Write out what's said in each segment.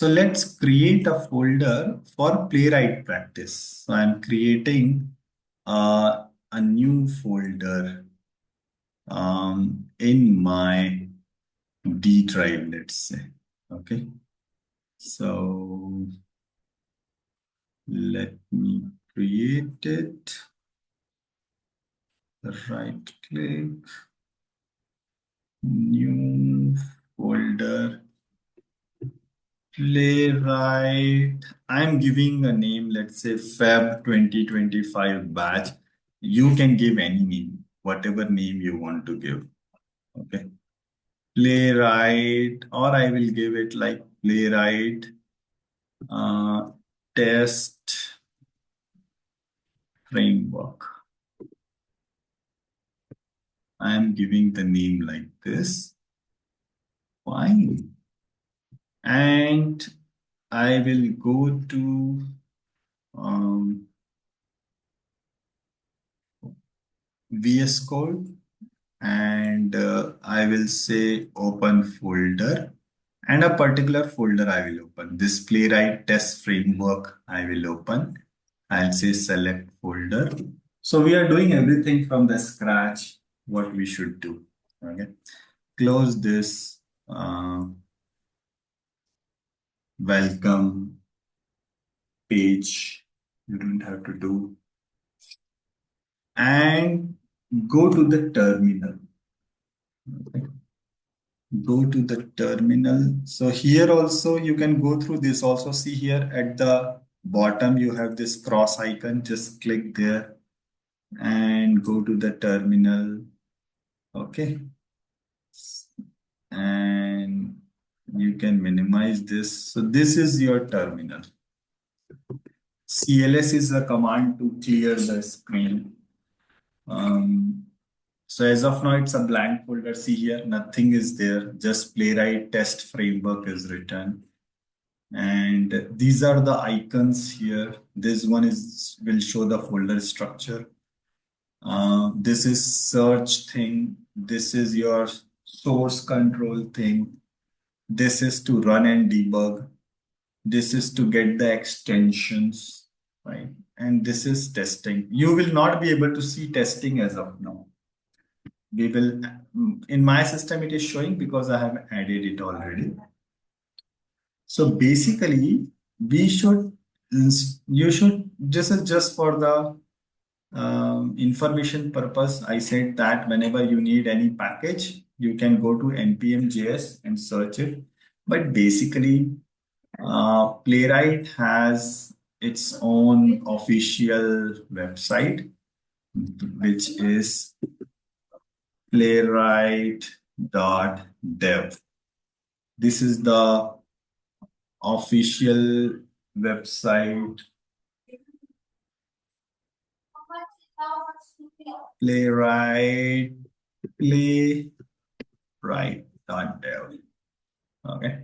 So let's create a folder for playwright practice. So I'm creating a new folder in my D drive, let's say. Okay. So let me create it. Right click, new folder, playwright. I'm giving a name, let's say Feb 2025 batch. You can give any name, whatever name you want to give. Okay. Playwright, or I will give it like playwright uh, test framework. I am giving the name like this. Fine. And I will go to VS Code and I will say open folder and a particular folder I will open. This playwright test framework I will open. I'll say select folder. So we are doing everything from the scratch, what we should do. Okay. Close this. Welcome page. You don't have to do. And go to the terminal. Okay. Go to the terminal. So here also you can go through this. Also see here at the bottom you have this cross icon. Just click there and go to the terminal. Okay. And you can minimize this. So this is your terminal. CLS is a command to clear the screen. So as of now, it's a blank folder. See here, nothing is there. Just playwright test framework is written. And these are the icons here. This one is will show the folder structure. This is search thing. This is your source control thing. This is to run and debug. This is to get the extensions, right? And this is testing. You will not be able to see testing as of now. We will, in my system, it is showing because I have added it already. So basically, we should, you should, this is just for the information purpose. I said that whenever you need any package, you can go to npm.js and search it. But basically, Playwright has its own official website, which is playwright.dev. This is the official website, playwright, playwright.dev. Okay.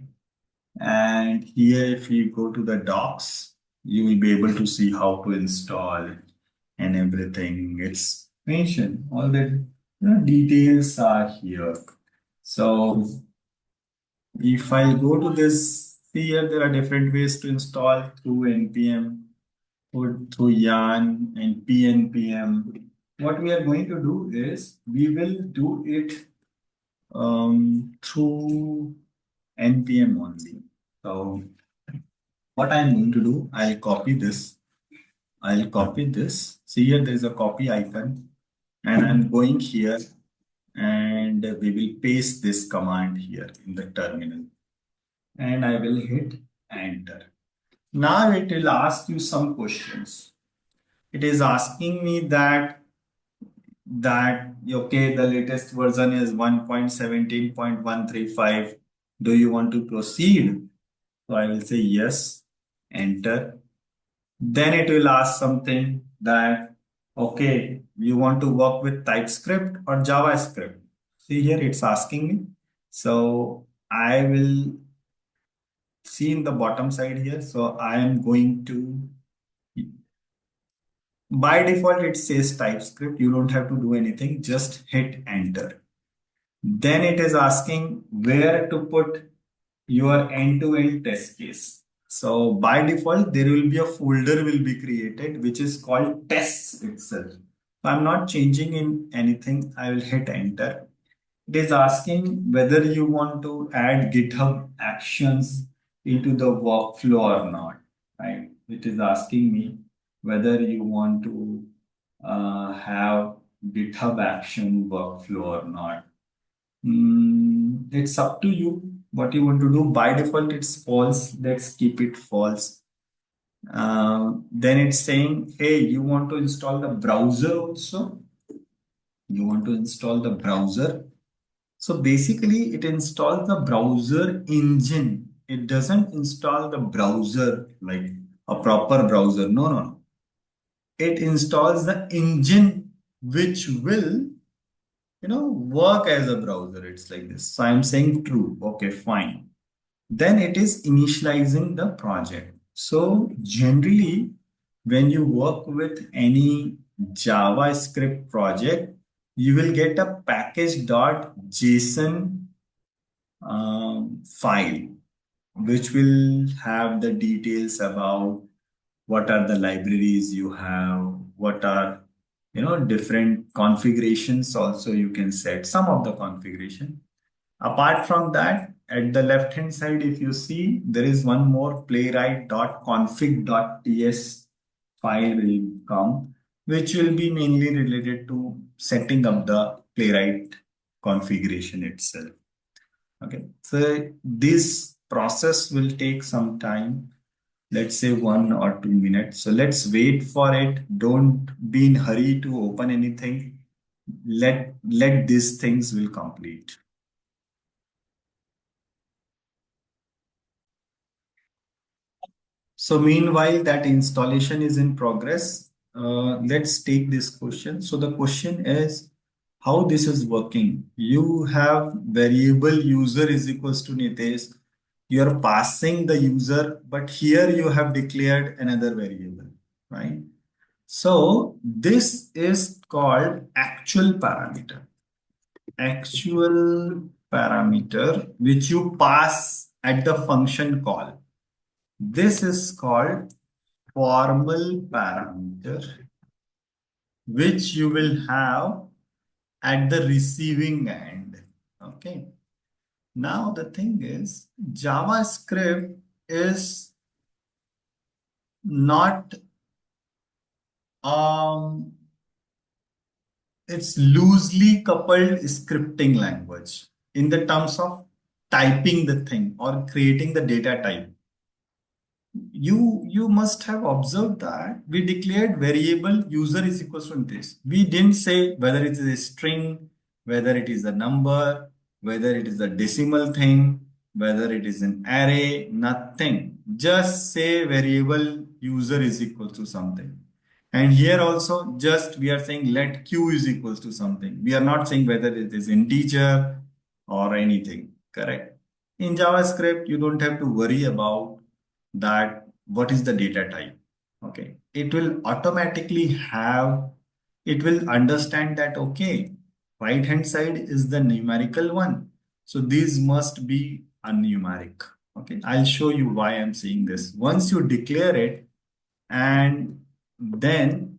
And here, if you go to the docs, you will be able to see how to install and everything. It's mentioned. All the details are here. So if I go to this, see here, there are different ways to install through npm, or through yarn and pnpm. What we are going to do is we will do it through npm only. So what I'm going to do, I'll copy this. I'll copy this. See here, there's a copy icon. And I'm going here and we will paste this command here in the terminal. And I will hit enter. Now it will ask you some questions. It is asking me that okay, the latest version is 1.17.135. Do you want to proceed? So I will say yes, enter. Then it will ask something that, okay, you want to work with TypeScript or JavaScript? See here, it's asking me. So I will see in the bottom side here. So I am going to, by default, it says TypeScript. You don't have to do anything, just hit enter. Then it is asking where to put your end-to-end test case. So by default, there will be a folder will be created, which is called tests itself. So I'm not changing in anything. I will hit enter. It is asking whether you want to add GitHub actions into the workflow or not, right? It is asking me whether you want to have GitHub action workflow or not. It's up to you what you want to do. By default, it's false. Let's keep it false. Then it's saying, hey, you want to install the browser also? You want to install the browser? So basically, it installs the browser engine. It doesn't install the browser like a proper browser. No, no, no. It installs the engine which will, work as a browser. It's like this. So I'm saying true. Okay, fine. Then it is initializing the project. So generally, when you work with any JavaScript project, you will get a package.json file, which will have the details about what are the libraries you have, what are different configurations. Also, you can set some of the configuration. Apart from that, at the left hand side, if you see, there is one more playwright.config.ts file will come, which will be mainly related to setting up the playwright configuration itself. Okay, so this process will take some time, let's say 1 or 2 minutes. So let's wait for it. Don't be in hurry to open anything. Let these things will complete. So meanwhile, that installation is in progress. Let's take this question. So the question is how this is working. You have variable user is equals to Nitesh. You're passing the user, but here you have declared another variable, right? So this is called actual parameter. Actual parameter, which you pass at the function call. This is called formal parameter, which you will have at the receiving end. Okay. Now the thing is, JavaScript is not um it's loosely coupled scripting language in the terms of typing the thing or creating the data type. You must have observed that we declared variable user is equals to this. We didn't say whether it is a string, whether it is a number, whether it is a decimal thing, whether it is an array, nothing. Just say variable user is equal to something. And here also just we are saying let q is equals to something. We are not saying whether it is integer or anything, correct? In JavaScript, you don't have to worry about that what is the data type. Okay, it will automatically have, it will understand that, okay, right hand side is the numerical one, so these must be a numeric. Okay, I'll show you why I'm saying this. Once you declare it, and then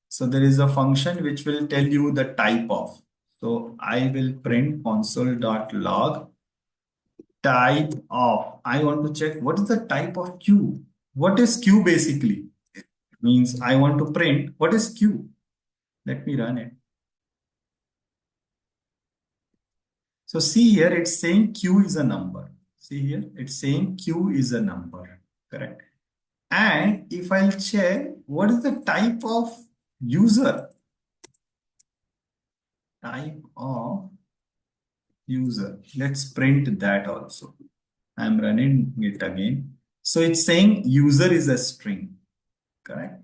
so there is a function which will tell you the type of. So I will print console.log type of. I want to check what is the type of Q. What is Q basically? Means I want to print what is Q. Let me run it. So see here, it's saying Q is a number. See here, it's saying Q is a number. Correct. And if I'll check what is the type of user, type of user. Let's print that also. I'm running it again. So it's saying user is a string. Correct.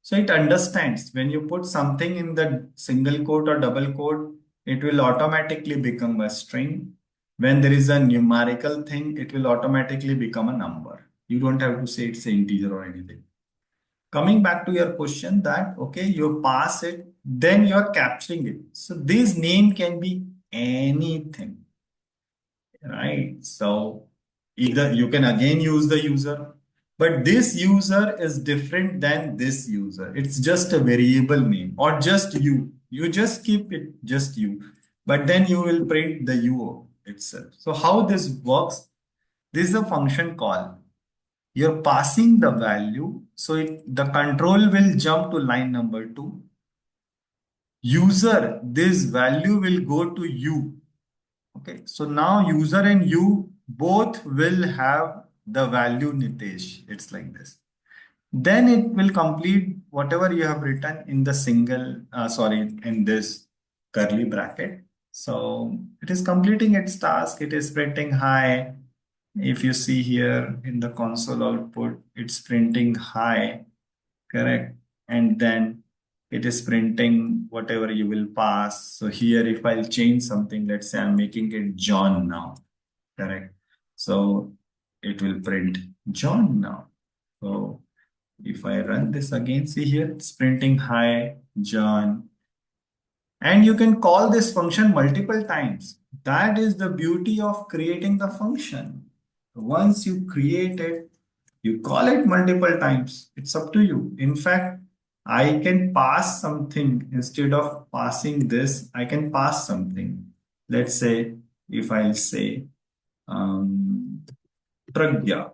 So it understands when you put something in the single quote or double quote, it will automatically become a string. When there is a numerical thing, it will automatically become a number. You don't have to say it's an integer or anything. Coming back to your question that, okay, you pass it, then you're capturing it. So this name can be anything. right? So either you can again use the user, but this user is different than this user. It's just a variable name or just you. You just keep it just you, but then you will print the UO itself. So how this works? This is a function call. You're passing the value, so the control will jump to line number 2. User, this value will go to you. Okay, so now user and you both will have the value Nitesh. It's like this. Then it will complete whatever you have written in the in this curly bracket. So it is completing its task. It is printing hi. If you see here in the console output, it's printing hi, correct? And then it is printing whatever you will pass. So here, if I'll change something, let's say I'm making it John now, correct? So it will print John now. So if I run this again, see here, it's printing hi, John. And you can call this function multiple times. That is the beauty of creating the function. Once you create it, you call it multiple times. It's up to you. In fact, I can pass something instead of passing this, I can pass something. Let's say if I'll say Pragya,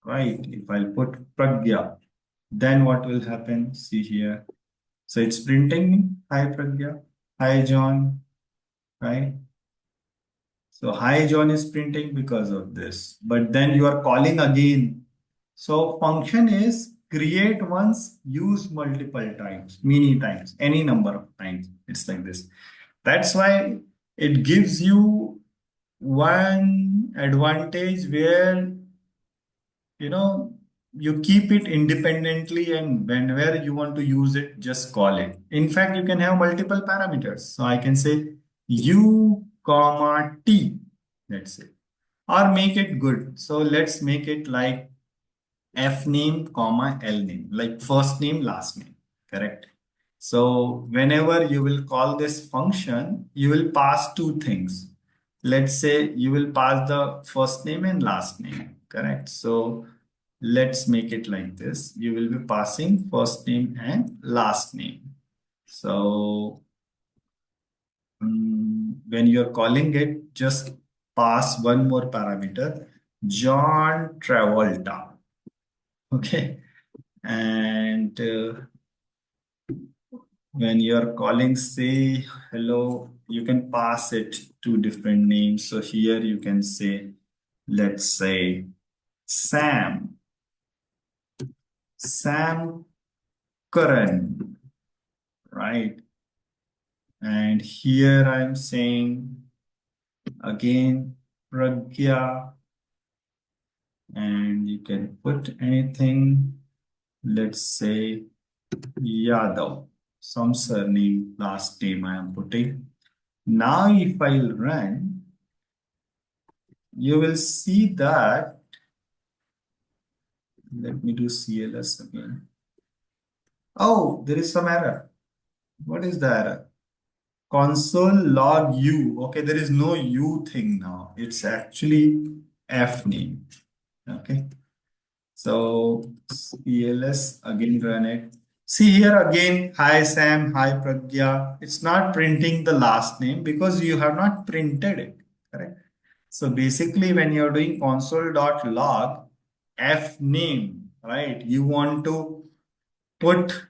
right? If I'll put Pragya, then what will happen? See here. So it's printing me, hi Pragya, hi John, right? So hi John is printing because of this. But then you are calling again. So function is create once, use multiple times, many times, any number of times. It's like this. That's why it gives you one advantage where you know you keep it independently, and whenever you want to use it, just call it. In fact, you can have multiple parameters. So I can say u comma t, let's say, or make it good. So let's make it like f name comma l name, like first name last name, correct? So whenever you will call this function, you will pass two things. Let's say you will pass the first name and last name, correct? So let's make it like this. You will be passing first name and last name. So when you're calling it, just pass one more parameter, John Travolta. Okay. And when you're calling, say hello, you can pass it two different names. So here you can say, let's say Sam, Sam Karan, right? And here I'm saying again Pragya, and you can put anything. Let's say Yadav, some surname, last name I am putting. Now, if I'll run, you will see that. Let me do CLS again. Oh, there is some error. What is the error? Console log U. Okay, there is no U thing now. It's actually F name. Okay. So CLS again run it. See here again, hi Sam, hi Pragya. It's not printing the last name because you have not printed it, correct? So basically when you're doing console.log F name, right? You want to put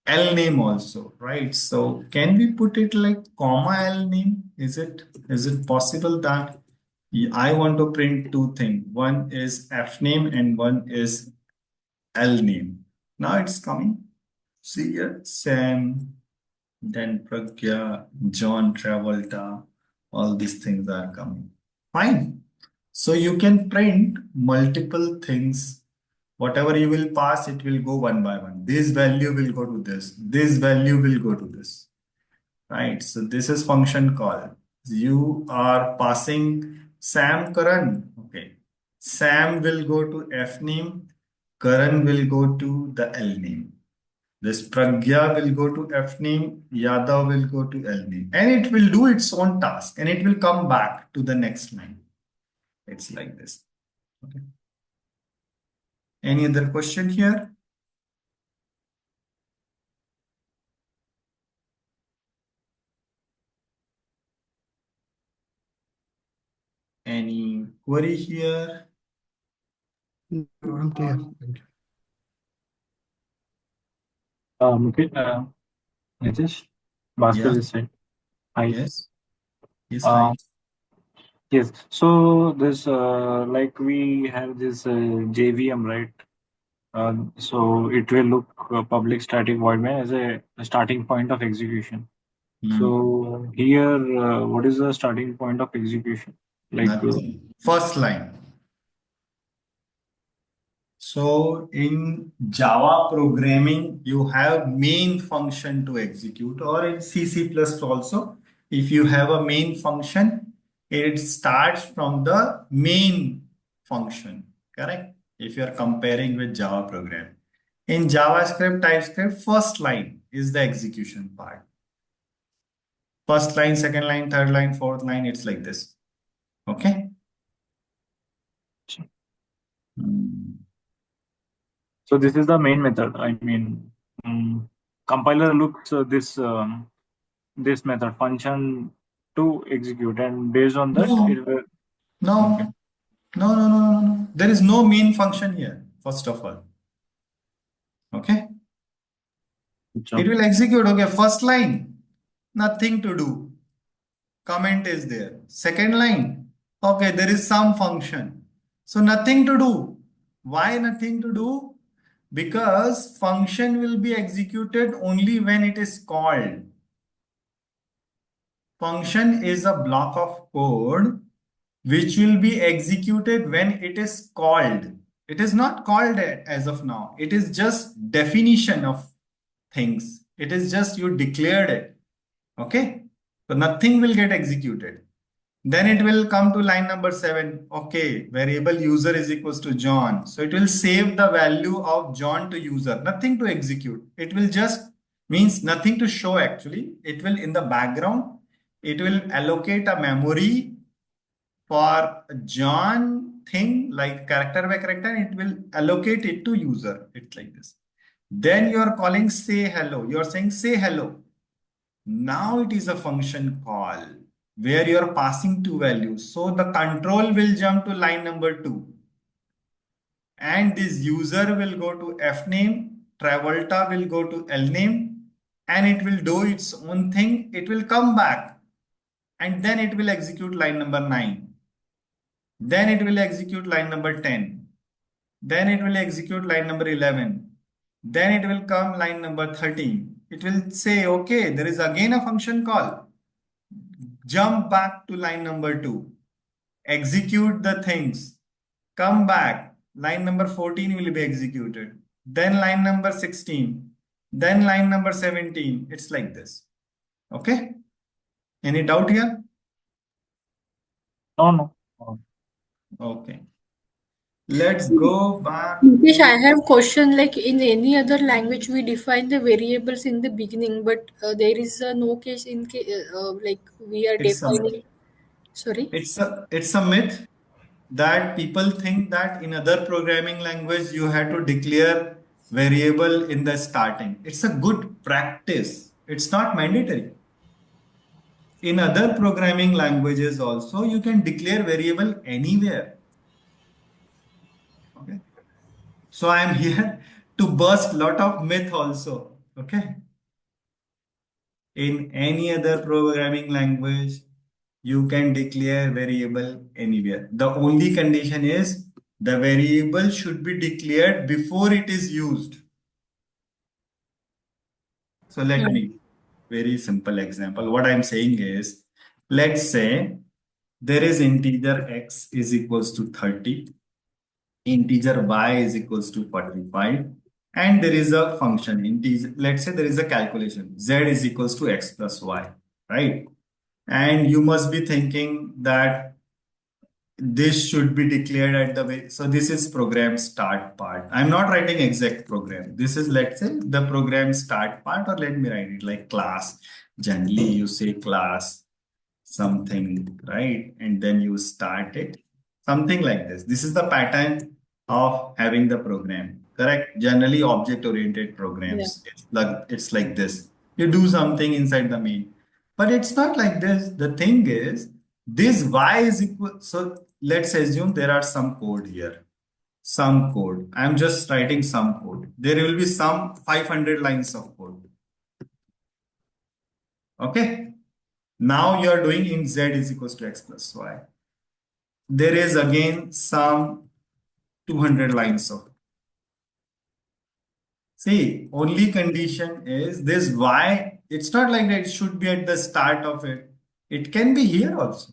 L name also, right? So can we put it like comma L name? Is it possible that I want to print two things? One is F name and one is L name. Now it's coming. See here, Sam, then Pragya, John Travolta, all these things are coming. Fine. So you can print multiple things. Whatever you will pass, it will go one by one. This value will go to this. This value will go to this. Right. So this is function call. You are passing Sam Karan. Okay. Sam will go to F name. Karan will go to the L name. This Pragya will go to F name. Yadav will go to L name. And it will do its own task and it will come back to the next line. It's like this. Okay. Any other question here? Any query here? No, I'm clear. Thank you. Okay, Nitish, Bhaskar Yeah. this side. Hi. Yes. Yes. Uh, Hi. yes. So this like we have this JVM, right? So it will look public static void main as a starting point of execution. Hmm. So here, what is the starting point of execution? Like, Nothing. First line. So in Java programming, you have main function to execute, or in C++ also, if you have a main function, it starts from the main function, correct? If you are comparing with Java program. In JavaScript, TypeScript, first line is the execution part. First line, second line, third line, fourth line, it's like this. Okay? Hmm. so this is the main method. I mean, compiler looks this method function to execute, and based on that, No, it will. Okay. no. No, no, no, no, no. There is no main function here, first of all. Okay. It Sure. will execute. Okay. First line, nothing to do. Comment is there. Second line, okay, there is some function. So nothing to do. Why nothing to do? Because function will be executed only when it is called. Function is a block of code which will be executed when it is called. It is not called as of now. It is just definition of things. It is just you declared it. Okay. So nothing will get executed. Then it will come to line number 7. Okay. Variable user is equals to John. So it will save the value of John to user. Nothing to execute. It will just means nothing to show actually. It will in the background. It will allocate a memory for John thing like character by character, it will allocate it to user. It's like this. Then you are calling say hello. You are saying say hello. Now it is a function call where you are passing two values. So the control will jump to line number 2. And this user will go to F name, Travolta will go to L name, and it will do its own thing. It will come back and then it will execute line number 9. Then it will execute line number 10. Then it will execute line number 11. Then it will come line number 13. It will say, okay, there is again a function call. Jump back to line number 2. Execute the things. Come back. Line number 14 will be executed. Then line number 16. Then line number 17. It's like this. Okay. Any doubt here? No, no. Okay. Let's go back Nitish, I to have question like in any other language we define the variables in the beginning, but there is no case in like we are it's a defining. Sorry. it's a myth that people think that in other programming language you have to declare variable in the starting. It's a good practice. It's not mandatory. In other programming languages also you can declare variable anywhere. Okay. So I am here to burst lot of myth also. Okay. In any other programming language, you can declare variable anywhere. The only condition is the variable should be declared before it is used. So let Hmm. me, very simple example. What I'm saying is, let's say there is integer x is equals to 30, integer y is equals to 45, and there is a function integer. Let's say there is a calculation z is equals to x plus y, right? And you must be thinking that this should be declared at the way. So this is program start part. I'm not writing exact program. This is, let's say, the program start part, or let me write it like class. Generally, you say class something, right? And then you start it. something like this. This is the pattern of having the program, correct? Generally, object-oriented Yeah. programs. It's like this. You do something inside the main, but it's not like this. The thing is, this y is equal. So let's assume there are some code here. Some code. I'm just writing some code. There will be some 500 lines of code. Okay. Now you are doing in z is equals to x plus y. There is again some 200 lines of. See, only condition is this y. It's not like that it should be at the start of it. It can be here also.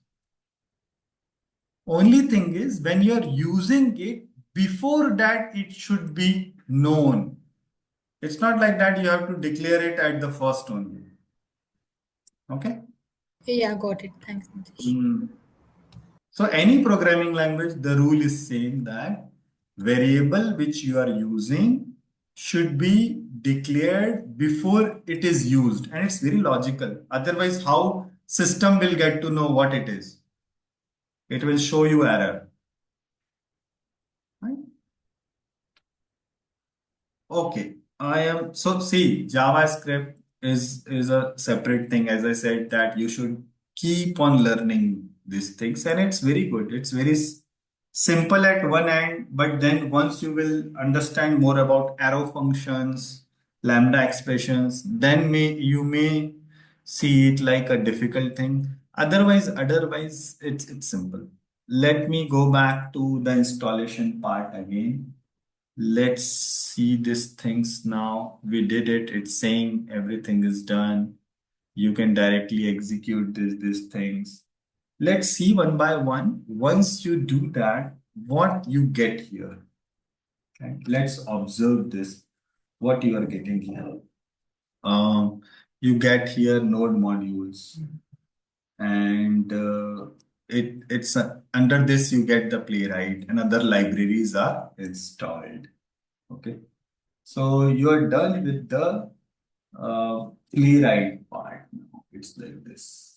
Only thing is when you're using it, before that it should be known. It's not like that you have to declare it at the first only. Okay? Yeah, got it. Thanks, Nitish. So any programming language, the rule is same that variable which you are using should be declared before it is used. And it's very logical. Otherwise, how system will get to know what it is? It will show you error. Right? Okay, I am so see JavaScript is a separate thing. As I said, that you should keep on learning these things, and it's very good. It's very simple at one end, but then once you will understand more about arrow functions, lambda expressions, then you may see it like a difficult thing. Otherwise, it's simple. Let me go back to the installation part again. Let's see these things now. We did it. It's saying everything is done. You can directly execute these things. Let's see one by one. Once you do that, what you get here. Okay? Let's observe this, what you are getting here. You get here node modules, and it's under this you get the playwright and other libraries are installed. Okay. So you are done with the playwright part now. It's like this.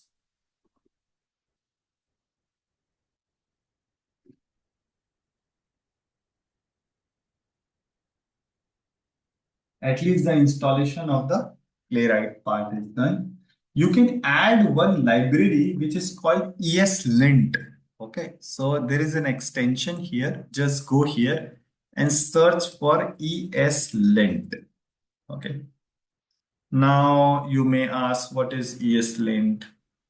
At least the installation of the playwright part is done. You can add one library which is called ESLint. Okay, so there is an extension here. Just go here and search for ESLint. Okay. Now you may ask what is ESLint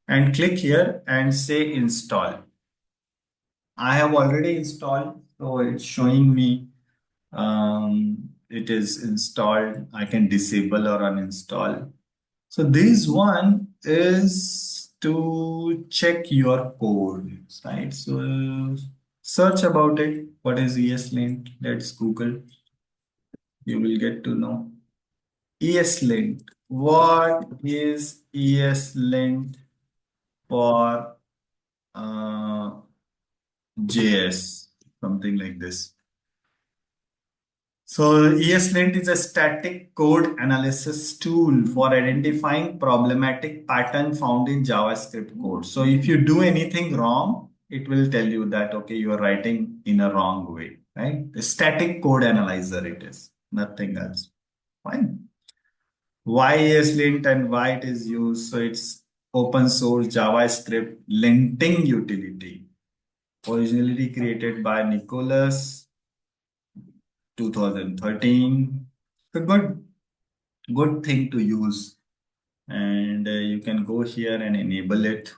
and click here and say install. I have already installed, so it's showing me it is installed. I can disable or uninstall. So this one is to check your code, right? So search about it. What is ESLint? Let's Google. You will get to know. ESLint. What is ESLint for JS? Something like this. So ESLint is a static code analysis tool for identifying problematic pattern found in JavaScript code. So if you do anything wrong, it will tell you that, okay, you are writing in a wrong way, right? The static code analyzer it is, nothing else. Fine. Why ESLint and why it is used? So it's open source JavaScript linting utility, originally created by Nicholas 2013. It's a good thing to use, and you can go here and enable it.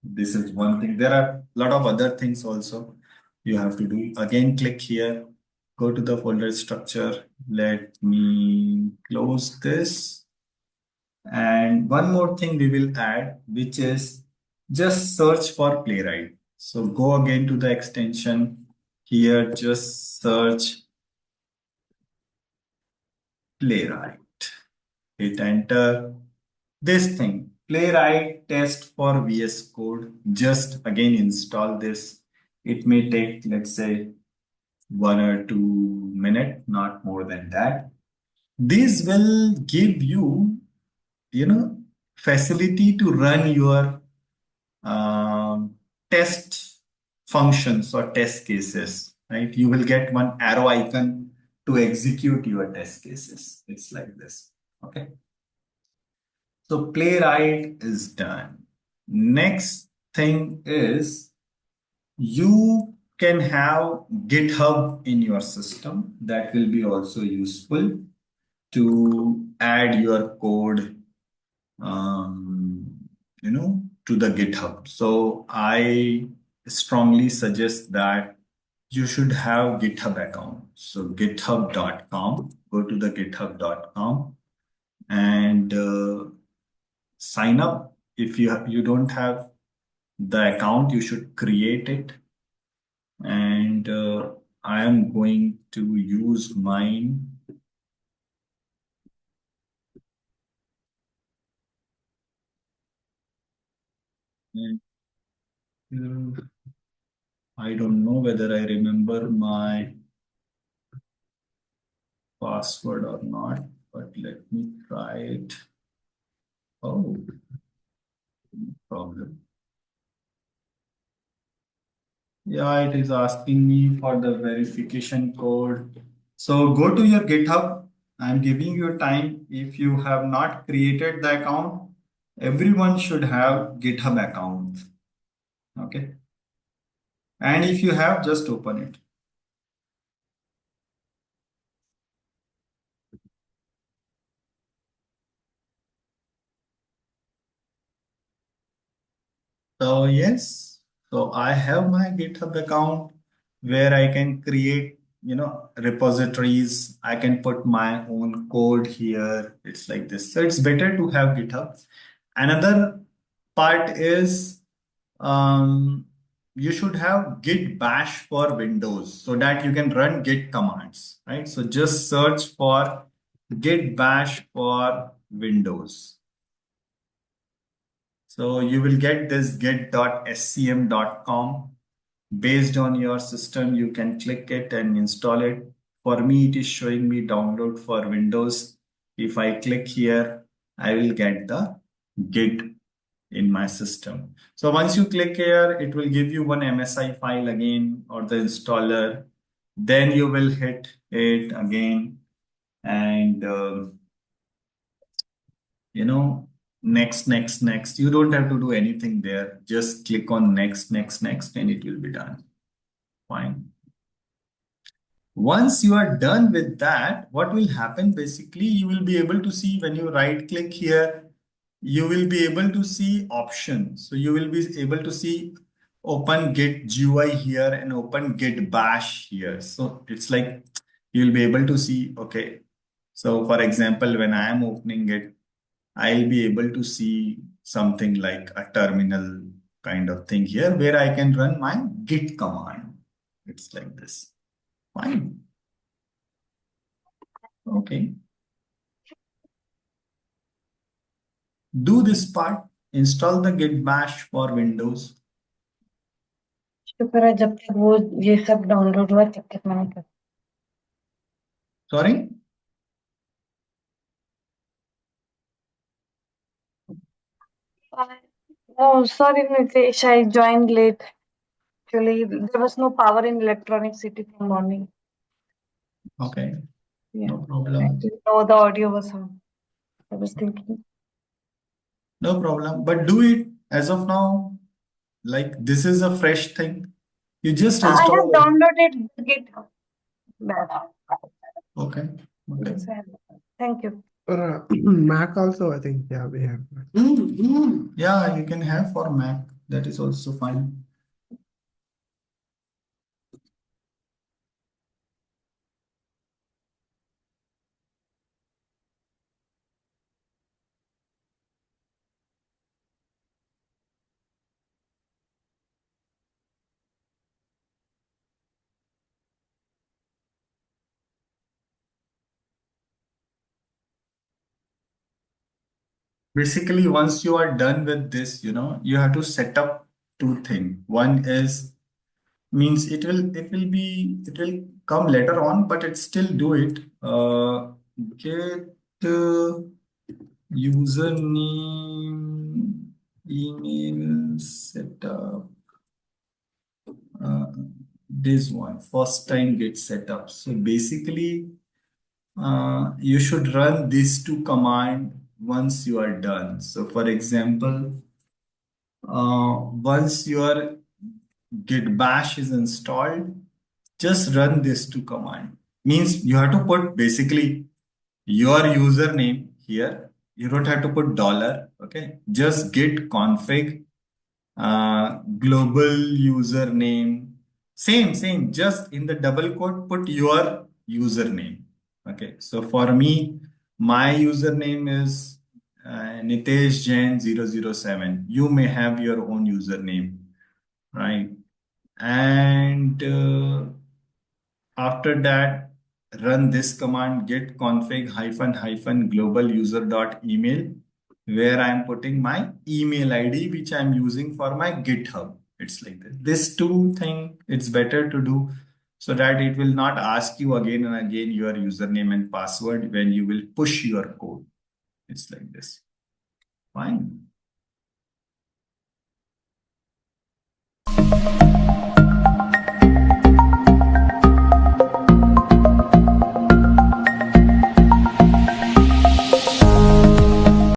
This is one thing. There are a lot of other things also you have to do. Again, click here, go to the folder structure. Let me close this. And one more thing we will add, which is just search for playwright. So go again to the extension here, just search playwright. Hit enter. This thing, playwright test for VS Code. Just again install this. It may take, let's say, 1 or 2 minutes, not more than that. This will give you, facility to run your test functions or test cases, right? You will get one arrow icon to execute your test cases. It's like this. Okay. So playwright is done. Next thing is you can have GitHub in your system. That will be also useful to add your code, to the GitHub. So I strongly suggest that you should have GitHub account. So github.com, go to the github.com and sign up. If you don't have the account, you should create it. And I am going to use mine. And, I don't know whether I remember my password or not, but let me try it. Oh, no problem. Yeah, it is asking me for the verification code. So go to your GitHub. I'm giving you time. If you have not created the account, everyone should have GitHub account. Okay. And if you have, just open it. So yes, so I have my GitHub account where I can create, repositories. I can put my own code here. It's like this. So it's better to have GitHub. Another part is you should have Git bash for Windows so that you can run Git commands, right? So just search for Git bash for Windows. So you will get this git.scm.com. Based on your system, you can click it and install it. For me, it is showing me download for Windows. If I click here, I will get the Git in my system. So once you click here, it will give you one MSI file again or the installer. Then you will hit it again and next, next, next. You don't have to do anything there. Just click on next, next, next, and it will be done. Fine. Once you are done with that, what will happen basically, you will be able to see when you right click here, you will be able to see options. So you will be able to see open Git GUI here and open Git bash here. So it's like you'll be able to see, okay. So for example, when I am opening it, I'll be able to see something like a terminal kind of thing here where I can run my Git command. It's like this. Fine. Okay. Do this part. Install the Git bash for Windows. शुक्र है जब तक वो ये सब download हुआ तब तक मैंने कर Sorry? Oh, sorry, Nitesh, I joined late. Actually, there was no power in Electronic City from morning. Okay. Yeah. No I problem. didn't know the audio was on. I was thinking. No problem. But do it as of now. Like this is a fresh thing. You just I have install it. downloaded the GitHub. Okay. Okay. Yes, I have. Thank you. For Mac also, I think, yeah, we have. Yeah, you can have for Mac. That is also fine. Basically, once you are done with this, you have to set up two things. One is means it will come later on, but it still do it. Get username, email setup. this one, first time get set up. So basically, you should run these two commands once you are done. So for example, once your git bash is installed, just run this two command. Means you have to put basically your username here. You don't have to put dollar, okay? Just git config global username. Same, just in the double quote, put your username. Okay, so for me, my username is Nitesh Jain 007. You may have your own username, right? And after that, run this command git config hyphen global user dot email, where I'm putting my email ID, which I'm using for my GitHub. It's like this. This two thing, it's better to do so that it will not ask you again and again your username and password when you will push your code. It's like this. Fine.